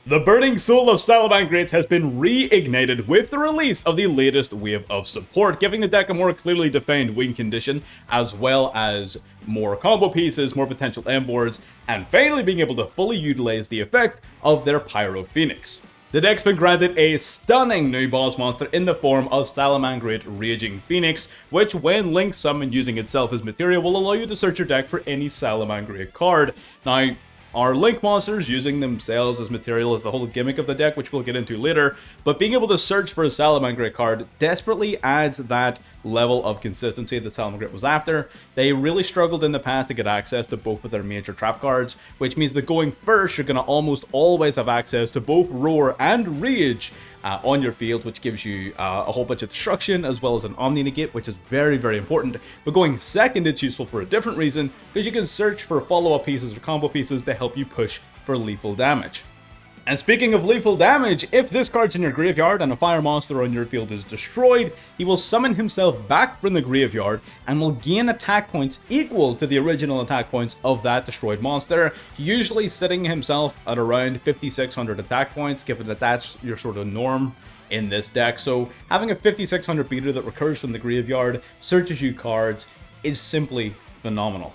The burning soul of Salamangreat has been reignited with the release of the latest wave of support, giving the deck a more clearly defined win condition, as well as more combo pieces, more potential end boards, and finally being able to fully utilize the effect of their Pyro Phoenix. The deck's been granted a stunning new boss monster in the form of Salamangreat Raging Phoenix, which when link summoned using itself as material will allow you to search your deck for any Salamangreat card. Now, our link monsters using themselves as material is the whole gimmick of the deck, which we'll get into later, but being able to search for a Salamangreat card desperately adds that level of consistency that Salamangreat was after. They really struggled in the past to get access to both of their major trap cards, which means that going first, you're going to almost always have access to both Roar and Rage on your field, which gives you a whole bunch of destruction as well as an Omni Negate, which is very, very important. But going second, it's useful for a different reason, because you can search for follow-up pieces or combo pieces to help you push for lethal damage. And speaking of lethal damage, if this card's in your graveyard and a fire monster on your field is destroyed, he will summon himself back from the graveyard and will gain attack points equal to the original attack points of that destroyed monster, usually sitting himself at around 5,600 attack points, given that that's your sort of norm in this deck. So having a 5,600 beater that recurs from the graveyard, searches you cards, is simply phenomenal.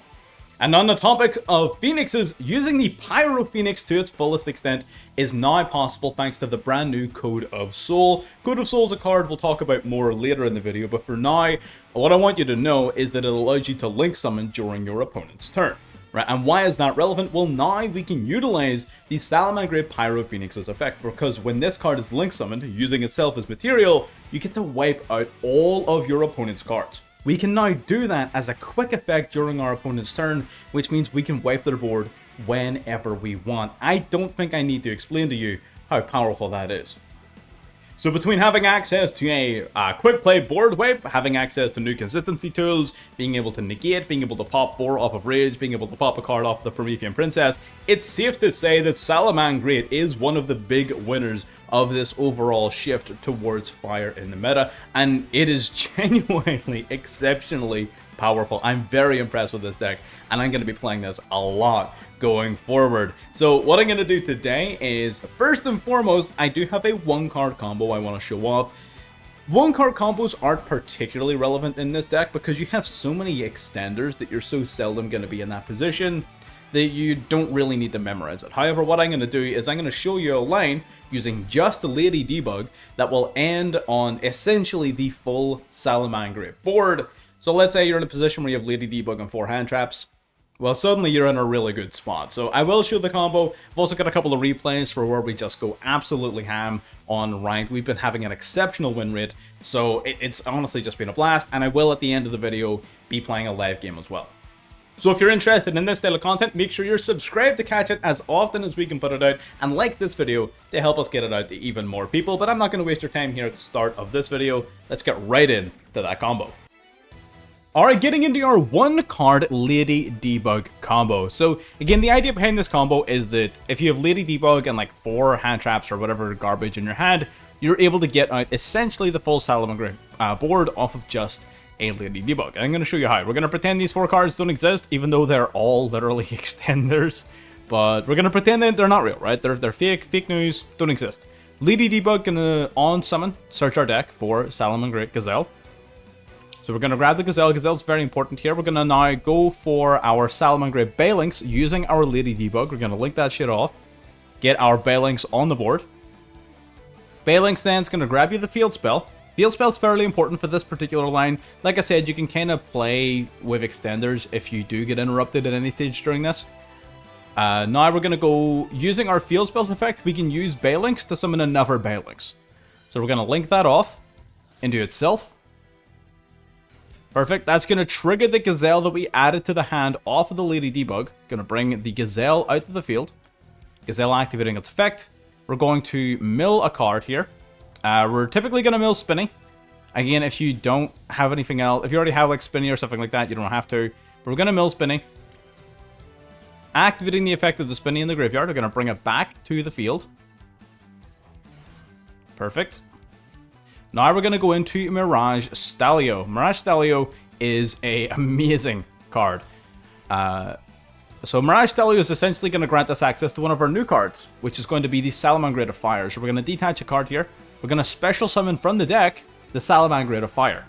And on the topic of Phoenixes, using the Pyro Phoenix to its fullest extent is now possible thanks to the brand new Code of Soul. Code of Soul is a card we'll talk about more later in the video, but for now, what I want you to know is that it allows you to link summon during your opponent's turn. Right, and why is that relevant? Well, now we can utilize the Salamangreat Pyro Phoenix's effect, because when this card is link summoned, using itself as material, you get to wipe out all of your opponent's cards. We can now do that as a quick effect during our opponent's turn, which means we can wipe their board whenever we want. I don't think I need to explain to you how powerful that is. So between having access to a quick play board wipe, having access to new consistency tools, being able to negate, being able to pop 4 off of Rage, being able to pop a card off the Promethean Princess, it's safe to say that Salamangreat is one of the big winners of this overall shift towards fire in the meta, and it is genuinely exceptionally powerful. I'm very impressed with this deck, and I'm going to be playing this a lot going forward. So what I'm going to do today is, first and foremost, I do have a 1-card combo I want to show off. 1-card combos aren't particularly relevant in this deck because you have so many extenders that you're so seldom going to be in that position that you don't really need to memorize it. However, what I'm going to do is I'm going to show you a line using just a Lady Debug that will end on essentially the full Salamangreat board. So let's say you're in a position where you have Lady Debug and 4 hand traps. Well, suddenly you're in a really good spot. So I will show the combo. I've also got a couple of replays for where we just go absolutely ham on ranked. We've been having an exceptional win rate, so it's honestly just been a blast. And I will, at the end of the video, be playing a live game as well. So if you're interested in this style of content, make sure you're subscribed to catch it as often as we can put it out, and like this video to help us get it out to even more people. But I'm not going to waste your time here at the start of this video. Let's get right into that combo. Alright, getting into our 1-card Lady Debug combo. So again, the idea behind this combo is that if you have Lady Debug and like 4 hand traps or whatever garbage in your hand, you're able to get out essentially the full Salamangreat board off of just a Lady Debug. I'm going to show you how. We're going to pretend these 4 cards don't exist, even though they're all literally extenders. But we're going to pretend that they're not real, right? They're fake news, don't exist. Lady Debug gonna on summon, search our deck for Salamangreat Gazelle. So we're going to grab the Gazelle. Gazelle's very important here. We're going to now go for our Salamangreat Balinks using our Lady Debug. We're going to link that shit off. Get our Balinks on the board. Balinks then is going to grab you the Field Spell. Field Spell's fairly important for this particular line. Like I said, you can kind of play with extenders if you do get interrupted at any stage during this. Now we're going to go, using our Field Spells effect, we can use Balinks to summon another Balinks. So we're going to link that off into itself. Perfect. That's going to trigger the Gazelle that we added to the hand off of the Lady Debug. Going to bring the Gazelle out of the field. Gazelle activating its effect. We're going to mill a card here. We're typically going to mill Spinny. Again, if you don't have anything else, if you already have like Spinny or something like that, you don't have to. But we're going to mill Spinny. Activating the effect of the Spinny in the graveyard. We're going to bring it back to the field. Perfect. Now we're going to go into Mirage Stalio. Mirage Stalio is an amazing card. So Mirage Stellio is essentially going to grant us access to one of our new cards, which is going to be the Salamangreat of Fire. So we're going to detach a card here. We're going to special summon from the deck the Salamangreat of Fire.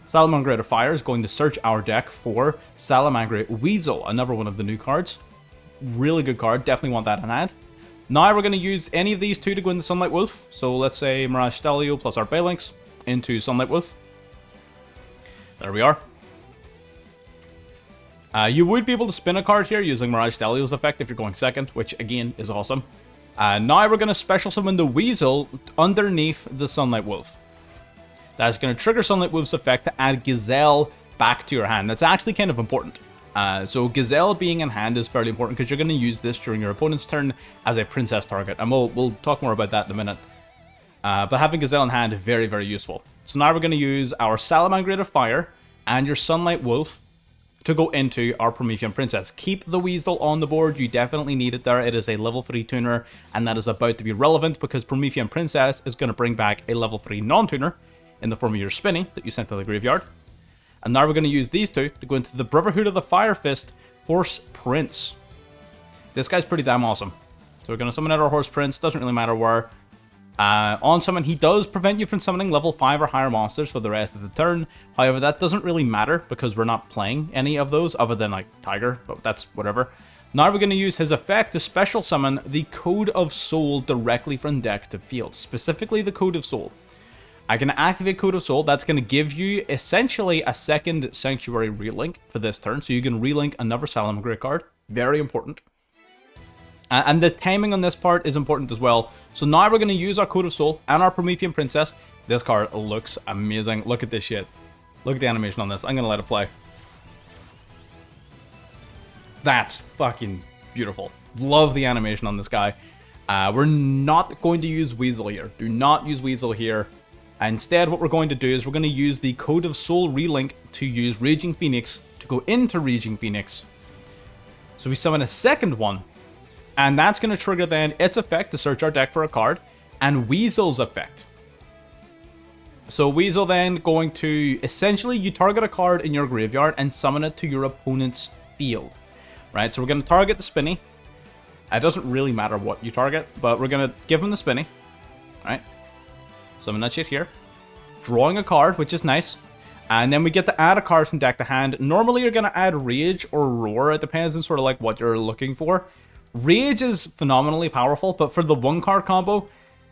Salamangreat of Fire is going to search our deck for Salamangreat Weasel, another one of the new cards. Really good card, definitely want that in hand. Now we're going to use any of these two to go into Sunlight Wolf. So let's say Mirage Stellio plus our Balinks into Sunlight Wolf. There we are. You would be able to spin a card here using Mirage Stellio's effect if you're going second, which again is awesome. Now we're going to special summon the Weasel underneath the Sunlight Wolf. That's going to trigger Sunlight Wolf's effect to add Gazelle back to your hand. That's actually kind of important. So Gazelle being in hand is fairly important because you're going to use this during your opponent's turn as a princess target. And we'll talk more about that in a minute. But having Gazelle in hand is very, very useful. So now we're going to use our Salamangreat of Fire and your Sunlight Wolf to go into our Promethean Princess. Keep the Weasel on the board. You definitely need it there. It is a level 3 tuner, and that is about to be relevant because Promethean Princess is going to bring back a level 3 non-tuner in the form of your Spinny that you sent to the graveyard. And now we're going to use these two to go into the Brotherhood of the Fire Fist Horse Prince. This guy's pretty damn awesome. So we're going to summon out our Horse Prince. Doesn't really matter where. On summon, he does prevent you from summoning level 5 or higher monsters for the rest of the turn. However, that doesn't really matter because we're not playing any of those other than like Tiger, but that's whatever. Now we're going to use his effect to special summon the Code of Soul directly from deck to field. Specifically the Code of Soul. I can activate Code of Soul. That's going to give you essentially a second Sanctuary relink for this turn. So you can relink another Salamangreat card. Very important. And the timing on this part is important as well. So now we're going to use our Code of Soul and our Promethean Princess. This card looks amazing. Look at this shit. Look at the animation on this. I'm going to let it play. That's fucking beautiful. Love the animation on this guy. We're not going to use Weasel here. Do not use Weasel here. Instead, what we're going to do is we're going to use the Code of Soul relink to use Raging Phoenix to go into Raging Phoenix. So we summon a second one. And that's going to trigger then its effect to search our deck for a card, and Weasel's effect. So Weasel then going to, essentially, you target a card in your graveyard and summon it to your opponent's field. Right, so we're going to target the Spinny. It doesn't really matter what you target, but we're going to give him the Spinny. Right, summon that shit here. Drawing a card, which is nice. And then we get to add a card from deck to hand. Normally you're going to add Rage or Roar. It depends on sort of like what you're looking for. Rage is phenomenally powerful, but for the one card combo,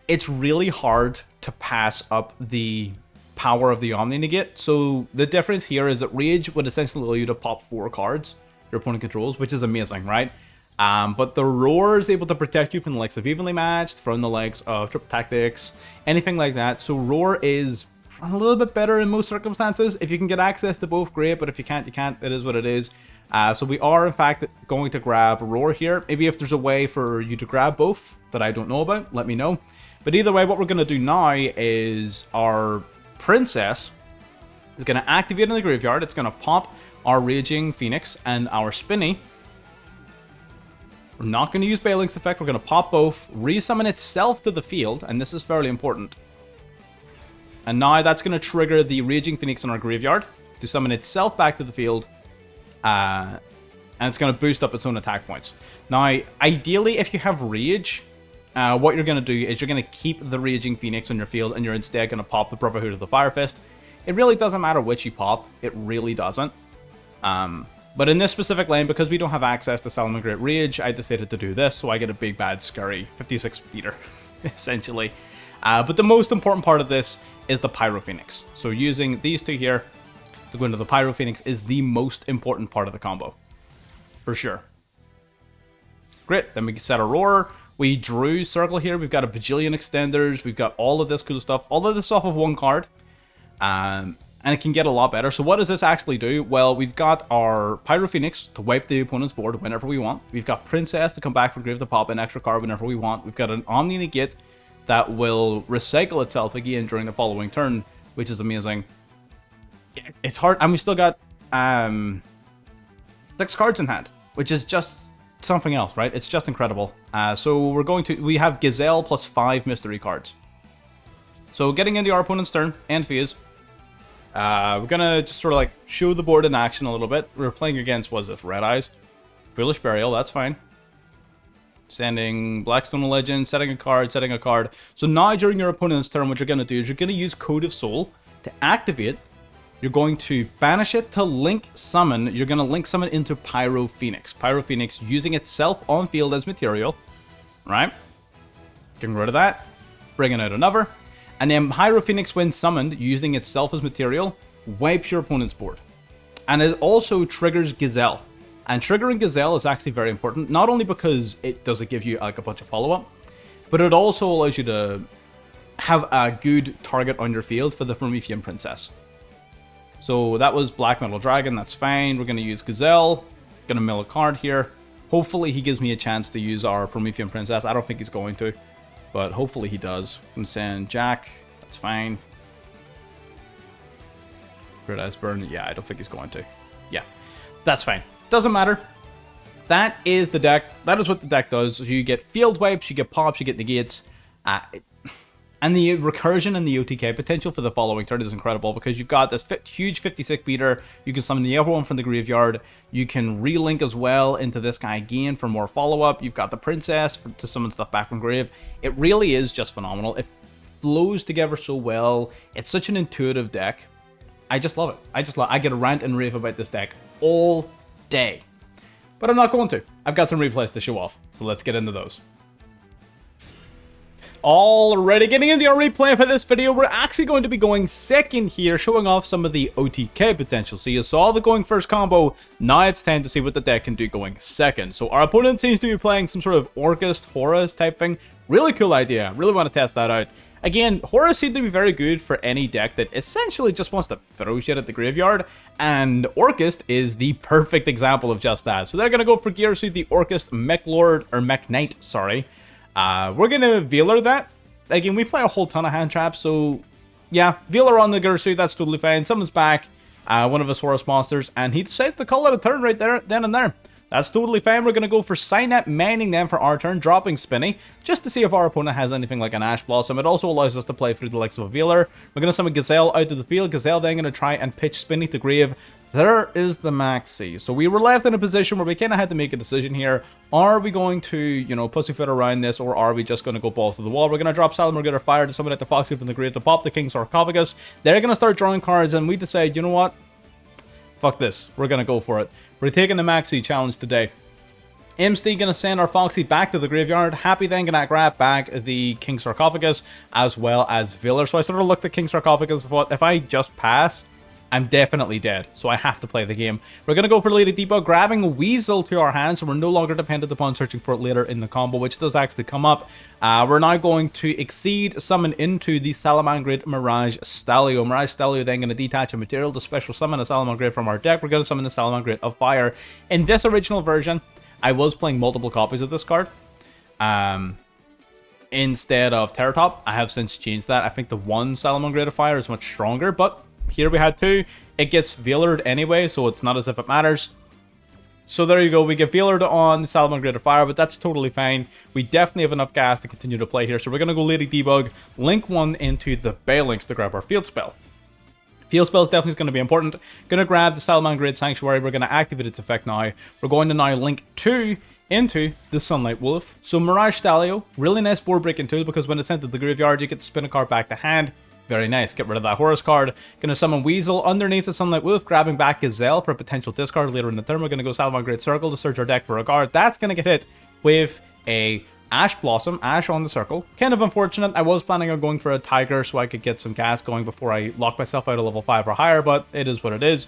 it's really hard to pass up the power of the Omni Negate. So the difference here is that Rage would essentially allow you to pop 4 cards your opponent controls, which is amazing, right? But the Roar is able to protect you from the likes of Evenly Matched, from the likes of Triple Tactics, anything like that. So Roar is a little bit better in most circumstances. If you can get access to both, great, but if you can't, you can't. It is what it is. So we are, in fact, going to grab Roar here. Maybe if there's a way for you to grab both that I don't know about, let me know. But either way, what we're going to do now is our Princess is going to activate in the graveyard. It's going to pop our Raging Phoenix and our Spinny. We're not going to use Balink's effect. We're going to pop both, resummon itself to the field, and this is fairly important. And now that's going to trigger the Raging Phoenix in our graveyard to summon itself back to the field. And it's going to boost up its own attack points. Now, ideally, if you have Rage, what you're going to do is you're going to keep the Raging Phoenix on your field, and you're instead going to pop the Brotherhood of the Fire Fist. It really doesn't matter which you pop. It really doesn't. But in this specific lane, because we don't have access to Salamangreat Rage, I decided to do this, so I get a big, bad, scary 56 beater, essentially. But the most important part of this is the Pyro Phoenix. So using these two here to go into the Pyro Phoenix is the most important part of the combo. For sure. Great, then we can set a Roar. We drew Circle here. We've got a bajillion extenders. We've got all of this cool stuff. All of this off of one card. And it can get a lot better. So what does this actually do? Well, we've got our Pyro Phoenix to wipe the opponent's board whenever we want. We've got Princess to come back from grave to pop an extra card whenever we want. We've got an Omni Negate that will recycle itself again during the following turn, which is amazing. It's hard, and we still got 6 cards in hand, which is just something else, right? It's just incredible. So we have Gazelle plus 5 mystery cards. So getting into our opponent's turn and phase, we're gonna just sort of like show the board in action a little bit. We're playing against, what is this, Red Eyes? Foolish Burial, that's fine. Sending Blackstone Legend, setting a card, setting a card. So now during your opponent's turn, what you're going to do is you're going to use Code of Soul to activate. You're going to banish it to link summon. You're going to link summon into Pyro Phoenix. Pyro Phoenix using itself on field as material. Right? Getting rid of that. Bringing out another. And then Pyro Phoenix, when summoned, using itself as material, wipes your opponent's board. And it also triggers Gazelle. And triggering Gazelle is actually very important, not only because it doesn't give you like a bunch of follow-up, but it also allows you to have a good target on your field for the Promethean Princess. So that was Black Metal Dragon, that's fine. We're going to use Gazelle, going to mill a card here. Hopefully he gives me a chance to use our Promethean Princess. I don't think he's going to, but hopefully he does. I'm going to send Jack, that's fine. Great Iceburn, yeah, I don't think he's going to. Yeah, that's fine. Doesn't matter. That is the deck. That is what the deck does. So you get field wipes, you get pops, you get negates. And the recursion and the OTK potential for the following turn is incredible because you've got this huge 56 beater. You can summon the other one from the graveyard. You can relink as well into this guy again for more follow-up. You've got the princess to summon stuff back from grave. It really is just phenomenal. It flows together so well. It's such an intuitive deck. I just love it. I get a rant and rave about this deck all day. But I'm not going to. I've got some replays to show off, so let's get into those. Alrighty, getting into our replay for this video, we're actually going to be going second here, showing off some of the OTK potential. So you saw the going first combo, now it's time to see what the deck can do going second. So our opponent seems to be playing some sort of Orcust, Horus type thing. Really cool idea, really want to test that out. Again, Horus seemed to be very good for any deck that essentially just wants to throw shit at the graveyard, and Orcust is the perfect example of just that. So they're going to go for Gearsuit, the Orcust Mech Lord, or Mech Knight, sorry. We're going to Velar that. Again, we play a whole ton of hand traps, so yeah, Velar on the Gearsuit, that's totally fine. Someone's back, one of his Horus monsters, and he decides to call it a turn right there, then and there. That's totally fine. We're going to go for Signet, mining them for our turn, dropping Spinny, just to see if our opponent has anything like an Ash Blossom. It also allows us to play through the likes of a Velar. We're going to summon Gazelle out of the field. Gazelle then going to try and pitch Spinny to grave. There is the Maxi. So we were left in a position where we kind of had to make a decision here. Are we going to, you know, pussyfoot around this, or are we just going to go balls to the wall? We're going to drop Salamangreat Fire to summon at the Foxy from the grave to pop the King's Sarcophagus. They're going to start drawing cards, and we decide, you know what? Fuck this. We're going to go for it. We're taking the Maxi challenge today. Imsty gonna send our Foxy back to the graveyard. Happy then gonna grab back the King Sarcophagus as well as Velar. So I sort of looked at King Sarcophagus and thought, if I just pass, I'm definitely dead. So I have to play the game. We're gonna go for Lady Depot, grabbing a Weasel to our hand, so we're no longer dependent upon searching for it later in the combo, which does actually come up. We're now going to Exceed, summon into the Salamangreat Mirage Stalio. Mirage Stalio then going to detach a material to special summon a Salamangreat from our deck. We're going to summon the Salamangreat of Fire. In this original version, I was playing multiple copies of this card. Instead of Terror Top, I have since changed that. I think the one Salamangreat of Fire is much stronger, but here we had two. It gets Veilared anyway, so it's not as if it matters. So there you go, we get Veilared on the Salamangreat of Fire, but that's totally fine. We definitely have enough gas to continue to play here, so we're going to go Lady Debug, link one into the Balinks to grab our field spell. Field spell is definitely going to be important. Going to grab the Salamangreat Sanctuary. We're going to activate its effect now. We're going to now link 2 into the Sunlight Wolf. So Mirage Stalio, really nice board breaking tool because when it's sent to the graveyard, you get to spin a card back to hand. Very nice. Get rid of that Horus card. Going to summon Weasel underneath the Sunlight Wolf, grabbing back Gazelle for a potential discard later in the turn. We're going to go Salamangreat Circle to search our deck for a card. That's going to get hit with a Ash Blossom, Ash on the circle. Kind of unfortunate. I was planning on going for a Tiger so I could get some gas going before I lock myself out of level 5 or higher, but it is what it is.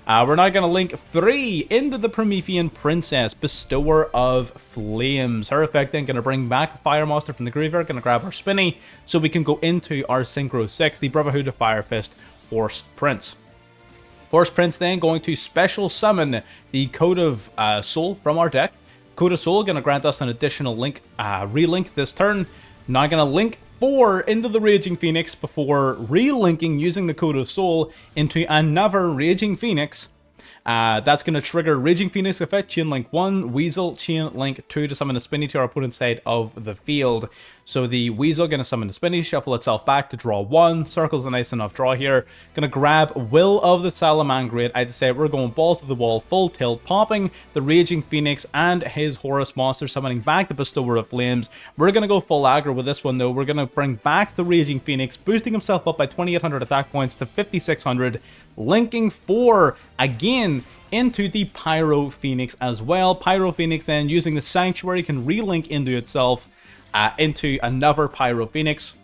We're now going to link 3 into the Promethean Princess, Bestower of Flames. Her effect then going to bring back a Fire Monster from the graveyard, going to grab our Spinny, so we can go into our Synchro 6, the Brotherhood of Fire Fist Horse Prince. Horse Prince then going to special summon the Code of Soul from our deck. Code of Soul going to grant us an additional link, relink this turn. Now going to link 4 into the Raging Phoenix before relinking using the Code of Soul into another Raging Phoenix. That's going to trigger Raging Phoenix effect, Chain Link 1, Weasel, Chain Link 2 to summon a Spinny to our opponent's side of the field. So the Weasel going to summon the Spinny, shuffle itself back to draw 1. Circle's a nice enough draw here. Going to grab Will of the Salamangreat. I'd say we're going balls to the wall, full tilt, popping the Raging Phoenix and his Horus monster, summoning back the Bestower of Flames. We're going to go full aggro with this one though. We're going to bring back the Raging Phoenix, boosting himself up by 2,800 attack points to 5,600. Linking 4 again into the Pyro Phoenix as well. Pyro Phoenix then, using the Sanctuary, can relink into itself into another Pyro Phoenix.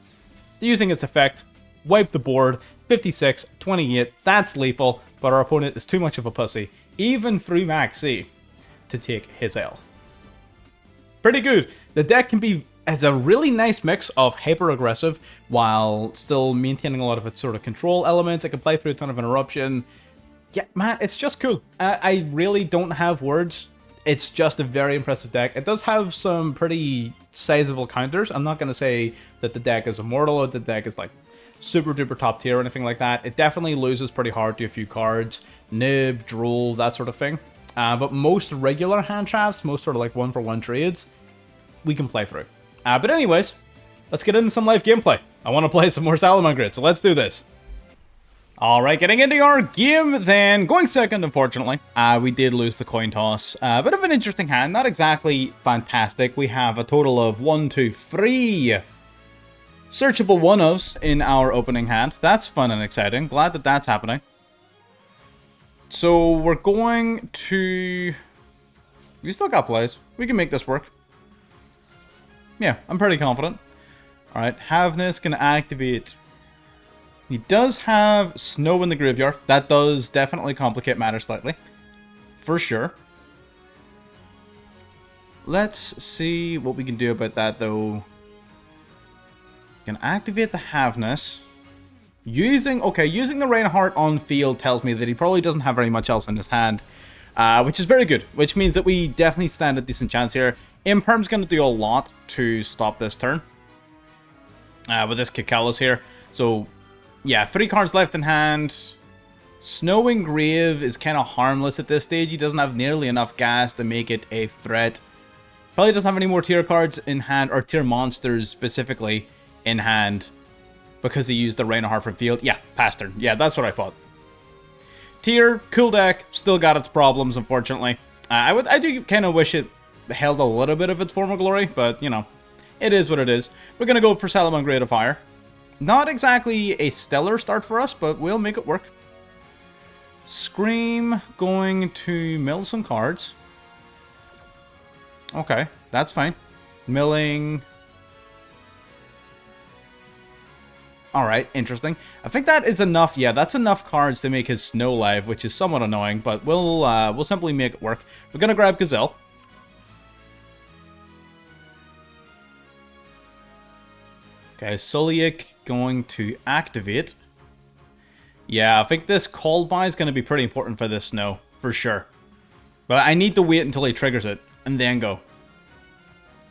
Using its effect, wipe the board, 56, 28, that's lethal, but our opponent is too much of a pussy, even through Max C, to take his L. Pretty good. The deck can be as a really nice mix of hyper-aggressive while still maintaining a lot of its sort of control elements. It can play through a ton of interruption. Yeah, man, it's just cool. I really don't have words. It's just a very impressive deck. It does have some pretty sizable counters. I'm not going to say that the deck is immortal or the deck is like super duper top tier or anything like that. It definitely loses pretty hard to a few cards. Nib, Drool, that sort of thing. But most regular hand traps, most sort of like one-for-one trades, we can play through. But anyways, let's get into some live gameplay. I want to play some more Salamangreat, so let's do this. Alright, getting into our game then. Going second, unfortunately. We did lose the coin toss. Bit of an interesting hand, not exactly fantastic. We have a total of 1, 2, 3 searchable one-ofs in our opening hand. That's fun and exciting. Glad that that's happening. So we're going to... We still got plays. We can make this work. Yeah, I'm pretty confident. Alright, Havness can activate. He does have Snow in the graveyard. That does definitely complicate matters slightly. For sure. Let's see what we can do about that, though. Can activate the Havness. Using the Reinhardt on field tells me that he probably doesn't have very much else in his hand. Which is very good. Which means that we definitely stand a decent chance here. Imperm's going to do a lot to stop this turn. With this Kikalas here. So, yeah, 3 cards left in hand. Snow Engrave is kind of harmless at this stage. He doesn't have nearly enough gas to make it a threat. Probably doesn't have any more tier cards in hand, or tier monsters specifically in hand, because he used the Reinhardt from field. Yeah, pass turn. Yeah, that's what I thought. Tier, cool deck, still got its problems, unfortunately. I do kind of wish it held a little bit of its former glory, but, you know, it is what it is. We're going to go for Salamangreat of Fire. Not exactly a stellar start for us, but we'll make it work. Scream going to mill some cards. Okay, that's fine. Milling. Alright, interesting. I think that is enough. Yeah, that's enough cards to make his Snow live, which is somewhat annoying, but we'll simply make it work. We're gonna grab Gazelle. Okay, Suliak going to activate. Yeah, I think this call buy is going to be pretty important for this Snow, for sure. But I need to wait until he triggers it, and then go.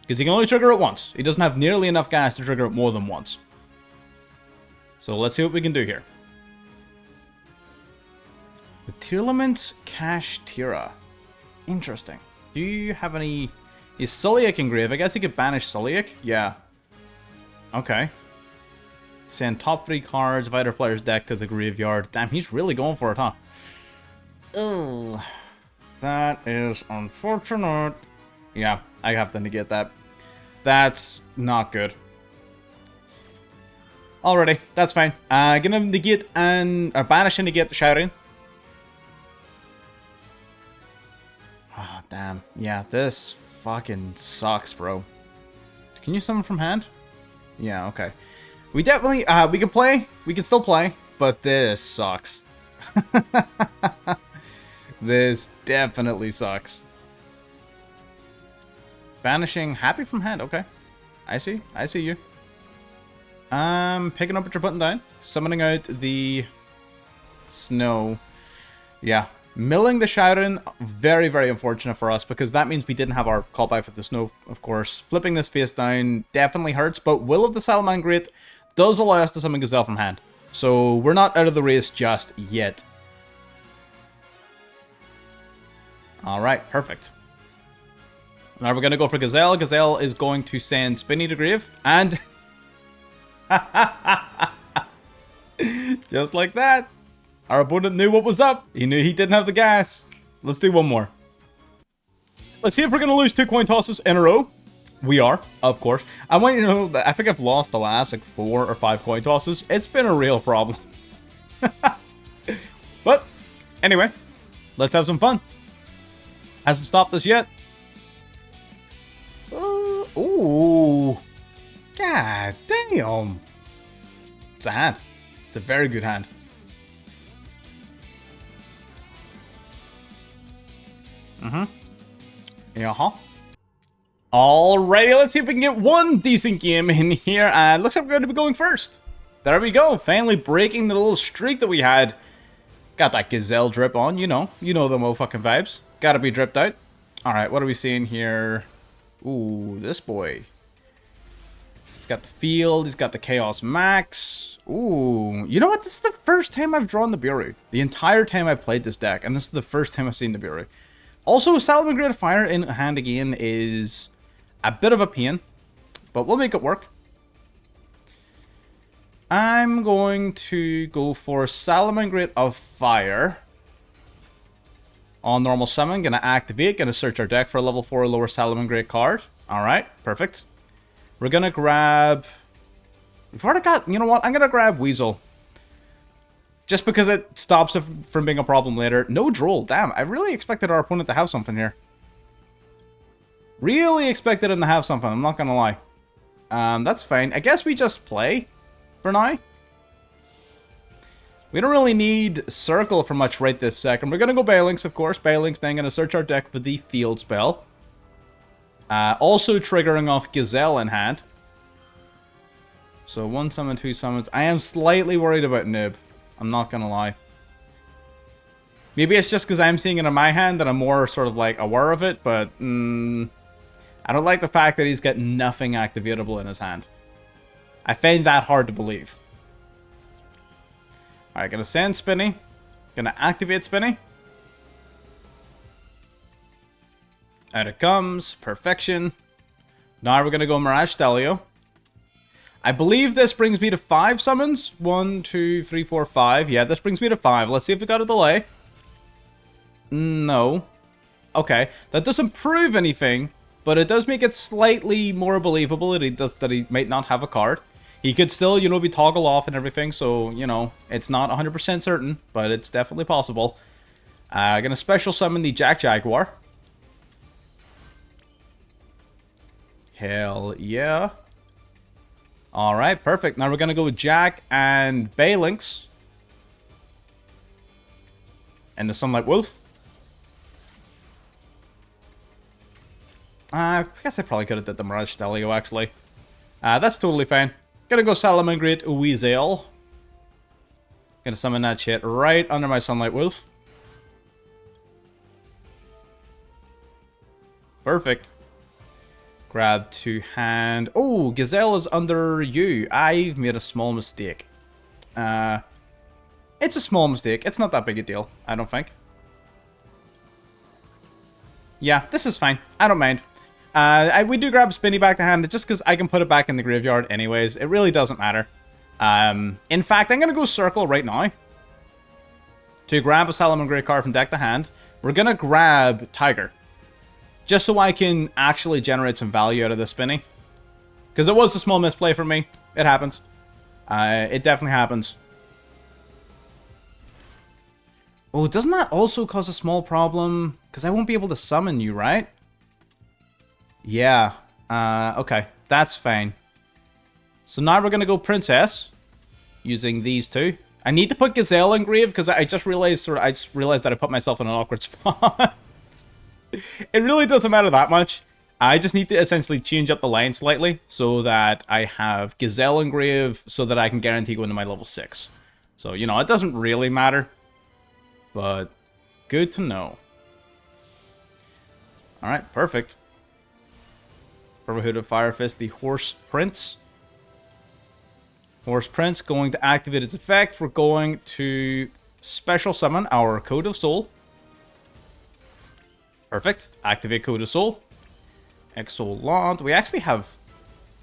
Because he can only trigger it once. He doesn't have nearly enough gas to trigger it more than once. So let's see what we can do here. The Tearlaments Cash Tira. Interesting. Do you have any... Is Suliak engraved? I guess he could banish Suliak? Yeah. Okay. Send top 3 cards of either player's deck to the graveyard. Damn, he's really going for it, huh? Oh, that is unfortunate. Yeah, I have to negate that. That's not good. Alrighty, that's fine. Gonna negate and banish and negate the Shouting. Ah, damn. Yeah, this fucking sucks, bro. Can you summon from hand? Yeah, okay. We definitely, we can play. We can still play, but this sucks. This definitely sucks. Banishing Happy from hand, okay. I see you. Picking up what you're putting down. Summoning out the Snow. Yeah. Milling the Shouting, very, very unfortunate for us, because that means we didn't have our callback for the Snow, of course. Flipping this face down definitely hurts, but Will of the Salamangreat does allow us to summon Gazelle from hand. So we're not out of the race just yet. Alright, perfect. Now we're going to go for Gazelle. Gazelle is going to send Spinny to Grave. And... just like that. Our opponent knew what was up. He knew he didn't have the gas. Let's do one more. Let's see if we're going to lose 2 coin tosses in a row. We are, of course. I want you to know that I think I've lost the last like 4 or 5 coin tosses. It's been a real problem. But, anyway, let's have some fun. Hasn't stopped us yet. Ooh. God damn. It's a hand. It's a very good hand. Yeah. Alrighty, let's see if we can get one decent game in here. And looks like we're going to be going first. There we go. Finally breaking the little streak that we had. Got that Gazelle drip on, you know. You know the motherfucking vibes. Gotta be dripped out. Alright, what are we seeing here? Ooh, this boy. He's got the field. He's got the Chaos Max. Ooh. You know what? This is the first time I've drawn the Bureau. The entire time I played this deck. And this is the first time I've seen the Bureau. Also, Salamangreat Fire in hand again is a bit of a pain. But we'll make it work. I'm going to go for Salamangreat of Fire. On normal summon, gonna activate, gonna search our deck for a level 4 or lower Salamangreat card. Alright, perfect. We're gonna grab... We've already got... You know what? I'm gonna grab Weasel. Just because it stops it from being a problem later. No Droll. Damn, I really expected our opponent to have something here. Really expected him to have something, I'm not gonna lie. That's fine. I guess we just play for now. We don't really need Circle for much right this second. We're going to go Balinks, of course. Balinks, then going to search our deck for the field spell. Also triggering off Gazelle in hand. So 1 summon, 2 summons. I am slightly worried about Nib. I'm not going to lie. Maybe it's just because I'm seeing it in my hand that I'm more sort of like aware of it. But I don't like the fact that he's got nothing activatable in his hand. I find that hard to believe. Alright, gonna send Spinny. Gonna activate Spinny. Out it comes. Perfection. Now we're gonna go Mirage Stelio. I believe this brings me to 5 summons. 1, 2, 3, 4, 5. Yeah, this brings me to 5. Let's see if we got a delay. No. Okay. That doesn't prove anything, but it does make it slightly more believable that he might not have a card. He could still, you know, be toggle off and everything, so, you know, it's not 100% certain, but it's definitely possible. Gonna special summon the Jack Jaguar. Hell yeah. Alright, perfect. Now we're gonna go with Jack and Balinks. And the Sunlight Wolf. I guess I probably could have did the Mirage Stelio, actually. That's totally fine. Gonna go Salamangreat Weasel. Gonna summon that shit right under my Sunlight Wolf. Perfect. Grab 2 hand. Oh, Gazelle is under you. I've made a small mistake. It's a small mistake. It's not that big a deal, I don't think. Yeah, this is fine. I don't mind. We do grab Spinny back to hand just because I can put it back in the graveyard anyways. It really doesn't matter. In fact, I'm going to go Circle right now. To grab a Salamangreat card from deck to hand. We're going to grab Tiger. Just so I can actually generate some value out of this Spinny. Because it was a small misplay for me. It happens. It definitely happens. Oh, doesn't that also cause a small problem? Because I won't be able to summon you, right? Yeah. Okay. That's fine. So now we're going to go Princess. Using these 2. I need to put Gazelle in Grave because I just realized that I put myself in an awkward spot. It really doesn't matter that much. I just need to essentially change up the line slightly so that I have Gazelle in Grave so that I can guarantee going to my level 6. So, you know, it doesn't really matter. But good to know. Alright, perfect. Purple Hooded Firefist, the Horse Prince. Horse Prince going to activate its effect. We're going to special summon our Code of Soul. Perfect. Activate Code of Soul. Exolant. We actually have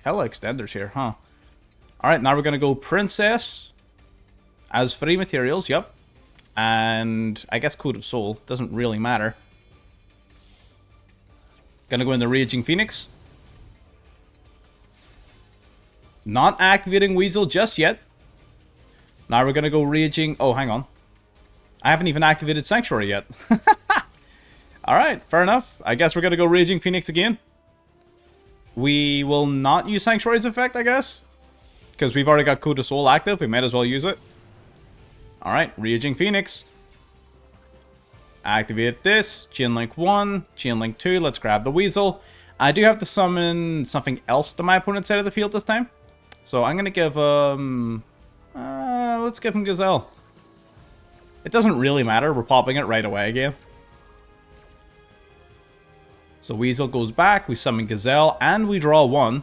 hella extenders here, huh? Alright, now we're going to go Princess as free materials, yep. And I guess Code of Soul. Doesn't really matter. Gonna go into Raging Phoenix. Not activating Weasel just yet. Now we're gonna go Raging... Oh, hang on. I haven't even activated Sanctuary yet. Alright, fair enough. I guess we're gonna go Raging Phoenix again. We will not use Sanctuary's effect, I guess. Because we've already got Code of Soul active. We might as well use it. Alright, Raging Phoenix. Activate this. Chain Link 1. Chain Link 2. Let's grab the Weasel. I do have to summon something else to my opponent's side of the field this time. So I'm going to give let's give him Gazelle. It doesn't really matter. We're popping it right away again. So Weasel goes back. We summon Gazelle. And we draw one.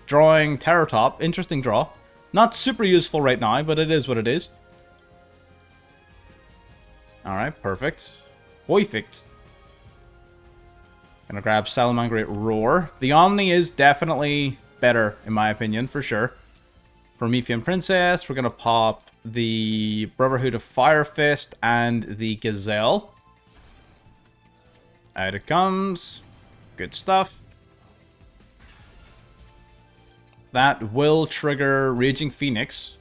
Drawing Terror Top. Interesting draw. Not super useful right now, but it is what it is. Alright, perfect. Perfect. Gonna grab Salamangreat Roar. The Omni is definitely better, in my opinion, for sure. Promethean Princess. We're gonna pop the Brotherhood of Fire Fist and the Gazelle. Out it comes. Good stuff. That will trigger Raging Phoenix.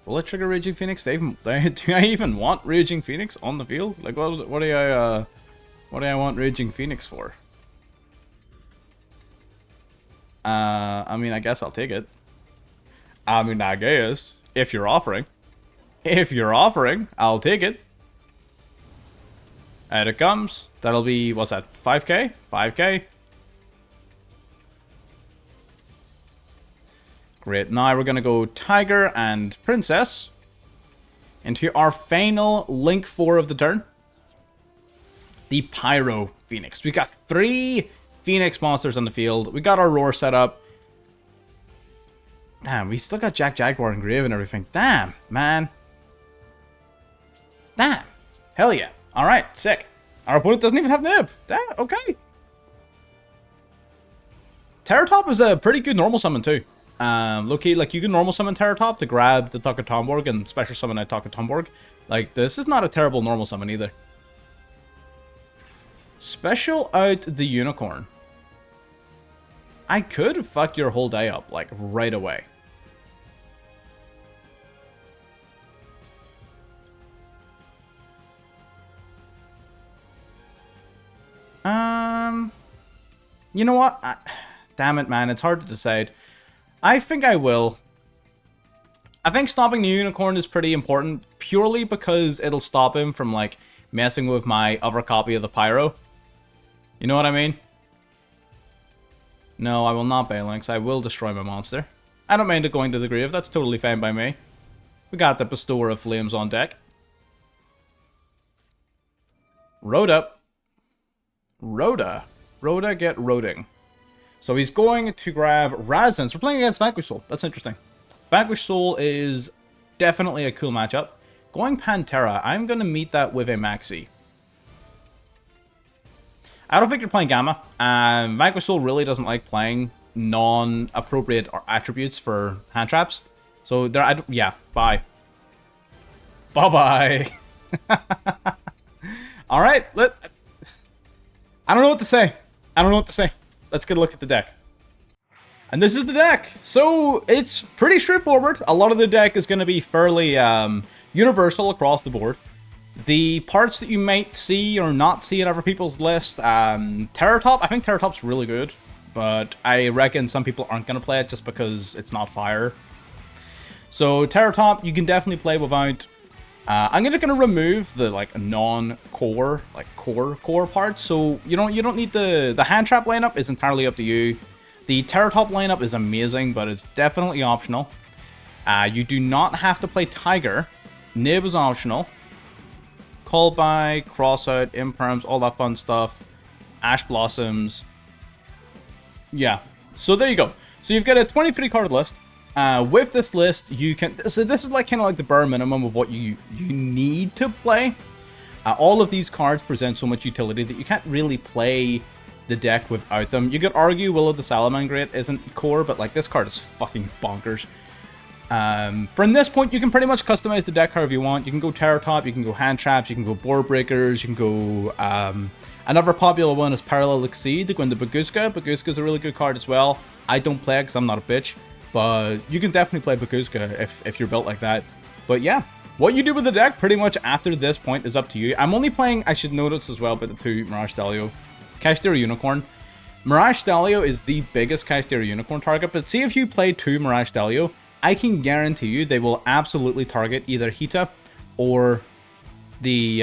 Will it trigger Raging Phoenix? Do I even want Raging Phoenix on the field? Like, what do I want Raging Phoenix for? I mean, I guess I'll take it. I mean, I guess. If you're offering. If you're offering, I'll take it. Out it comes. That'll be, what's that, 5k? 5k. Great, now we're gonna go Tiger and Princess into our final Link 4 of the turn. The Pyro Phoenix. We got 3 Phoenix monsters on the field. We got our Roar set up. Damn, we still got Jaguar and Grave and everything. Damn, man. Damn. Hell yeah. Alright, sick. Our opponent doesn't even have Nib. Damn, okay. Terror Top is a pretty good normal summon too. Low-key, like, you can normal summon Terror Top to grab the Taka Tomborg and special summon a Taka Tomborg. Like, this is not a terrible normal summon either. Special out the Unicorn. I could fuck your whole day up, like, right away. You know what? Damn it, man. It's hard to decide. I think I will. I think stopping the Unicorn is pretty important, purely because it'll stop him from, like, messing with my other copy of the Pyro. You know what I mean? No, I will not Balinx. I will destroy my monster. I don't mind it going to the grave. That's totally fine by me. We got the Bestower of Flames on deck. Rhoda. Rhoda. Rhoda, get roading. So he's going to grab Razins. We're playing against Vanquish Soul. That's interesting. Vanquish Soul is definitely a cool matchup. Going Pantera, I'm going to meet that with a Maxi. I don't think you're playing Gamma. Vanquish Soul really doesn't like playing non-appropriate attributes for hand traps. So, yeah, bye. Bye-bye. Alright, I don't know what to say. I don't know what to say. Let's get a look at the deck. And this is the deck. So, it's pretty straightforward. A lot of the deck is going to be fairly universal across the board. The parts that you might see or not see in other people's list, Terror Top, I think Terror Top's really good. But I reckon some people aren't going to play it just because it's not fire. So, Terror Top, you can definitely play without... I'm just gonna remove the like non-core, like core parts. So you don't need the hand trap lineup is entirely up to you. The Terror Top lineup is amazing, but it's definitely optional. You do not have to play Tiger. Nib is optional. Call by, cross out, imperms, all that fun stuff. Ash Blossoms. Yeah. So there you go. So you've got a 23 card list. With this list, you can... So this is like kind of like the bare minimum of what you need to play. All of these cards present so much utility that you can't really play the deck without them. You could argue Will of the Salamangreat isn't core, but like this card is fucking bonkers. From this point, you can pretty much customize the deck however you want. You can go Terror Top, you can go Hand Traps, you can go Board Breakers, you can go... another popular one is Parallel Exceed to go into Baguska. Baguska is a really good card as well. I don't play it because I'm not a bitch, but you can definitely play Baguska if you're built like that. But yeah, what you do with the deck pretty much after this point is up to you. I'm only playing, I should notice as well, about the 2 Mirage Stelio. Kashtira Unicorn. Mirage Stelio is the biggest Kashtira Unicorn target, but see if you play 2 Mirage Stelio, I can guarantee you they will absolutely target either Hita or the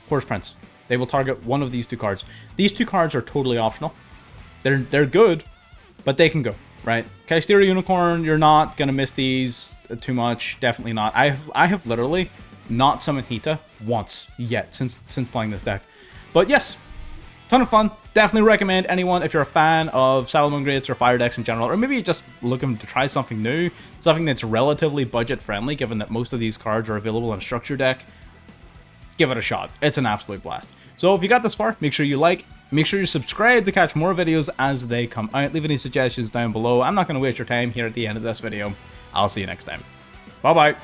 Horse Prince. They will target one of these 2 cards. These 2 cards are totally optional. They're good, but they can go, right? Kashtira Unicorn, you're not gonna miss these too much. Definitely not. I have literally not summoned Hita once yet since playing this deck. But yes, ton of fun. Definitely recommend anyone if you're a fan of Salamangreats or fire decks in general, or maybe just looking to try something new, something that's relatively budget friendly, given that most of these cards are available in a structure deck. Give it a shot. It's an absolute blast. So if you got this far, make sure you like, make sure you subscribe to catch more videos as they come out. Leave any suggestions down below. I'm not going to waste your time here at the end of this video. I'll see you next time. Bye bye.